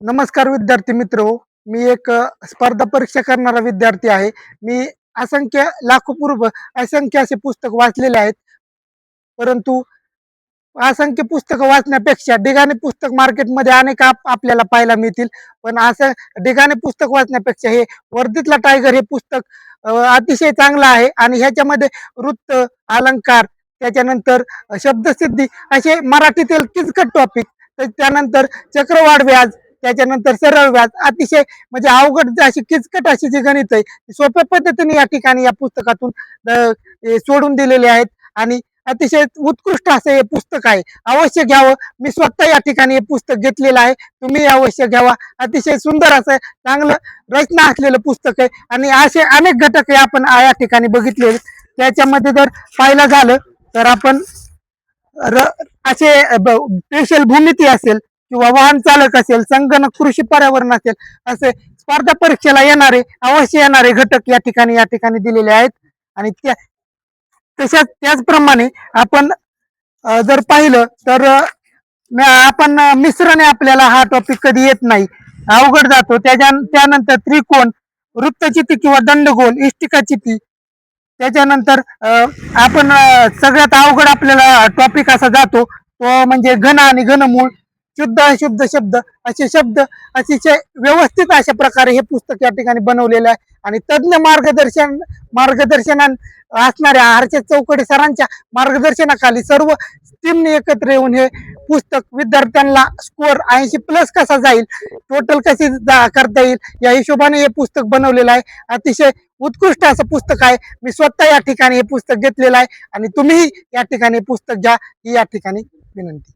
नमस्कार विद्यार्थी मित्र हो. मी एक स्पर्धा परीक्षा करणारा विद्यार्थी आहे. मी असंख्य लाखो असंख्य असे पुस्तक वाचलेले आहेत. परंतु असंख्य पुस्तकं वाचण्यापेक्षा ढिगाने पुस्तक मार्केटमध्ये अनेक आपल्याला पाहायला मिळतील. पण असं ढिगाने पुस्तक वाचण्यापेक्षा हे वर्दीतला टायगर हे पुस्तक अतिशय चांगलं आहे आणि ह्याच्यामध्ये वृत्त, अलंकार, त्याच्यानंतर शब्दसिद्धी असे मराठीतील किचकट टॉपिक, त्यानंतर चक्रवाढ व्याज, त्याच्यानंतर सरळ व्याज, अतिशय म्हणजे अवघड अशी किचकट अशी जी गणित आहे सोप्या पद्धतीने या ठिकाणी या पुस्तकातून सोडून दिलेले आहेत आणि अतिशय उत्कृष्ट असं हे पुस्तक आहे. अवश्य घ्यावं. मी स्वतः या ठिकाणी हे पुस्तक घेतलेलं आहे. तुम्ही अवश्य घ्यावा. अतिशय सुंदर असं चांगलं रचना असलेलं पुस्तक आहे आणि असे अनेक घटक हे आपण या ठिकाणी बघितले. त्याच्यामध्ये जर पाहिलं झालं तर आपण असे स्पेशल भूमिती असेल किंवा वाहन चालक असेल, संगणक, कृषी, पर्यावरण असेल, असे स्पर्धा परीक्षेला येणारे अवश्य येणारे घटक या ठिकाणी दिलेले आहेत. आणि त्याचप्रमाणे आपण जर पाहिलं तर आपण मिश्रणे आपल्याला हा टॉपिक कधी येत नाही, अवघड जातो. त्यानंतर त्रिकोण, वृत्तचिती किंवा दंडगोल, इष्टिकाचिती, त्याच्यानंतर आपण सगळ्यात अवघड आपल्याला टॉपिक असा जातो तो म्हणजे घन आणि घनमूळ, शुद्ध अशुद्ध शब्द, असे शब्द अतिशय व्यवस्थित अशा प्रकारे हे पुस्तक या ठिकाणी बनवलेलं आहे. आणि तज्ञ मार्गदर्शन असणाऱ्या हर्षद चौकडे सरांच्या मार्गदर्शनाखाली सर्व टीमने एकत्र येऊन हे पुस्तक विद्यार्थ्यांना स्कोअर 80+ कसा जाईल, टोटल कशी करता येईल या हिशोबाने हे पुस्तक बनवलेलं आहे. अतिशय उत्कृष्ट असं पुस्तक आहे. मी स्वतः या ठिकाणी हे पुस्तक घेतलेलं आहे आणि तुम्ही या ठिकाणी पुस्तक घ्या ही या ठिकाणी विनंती.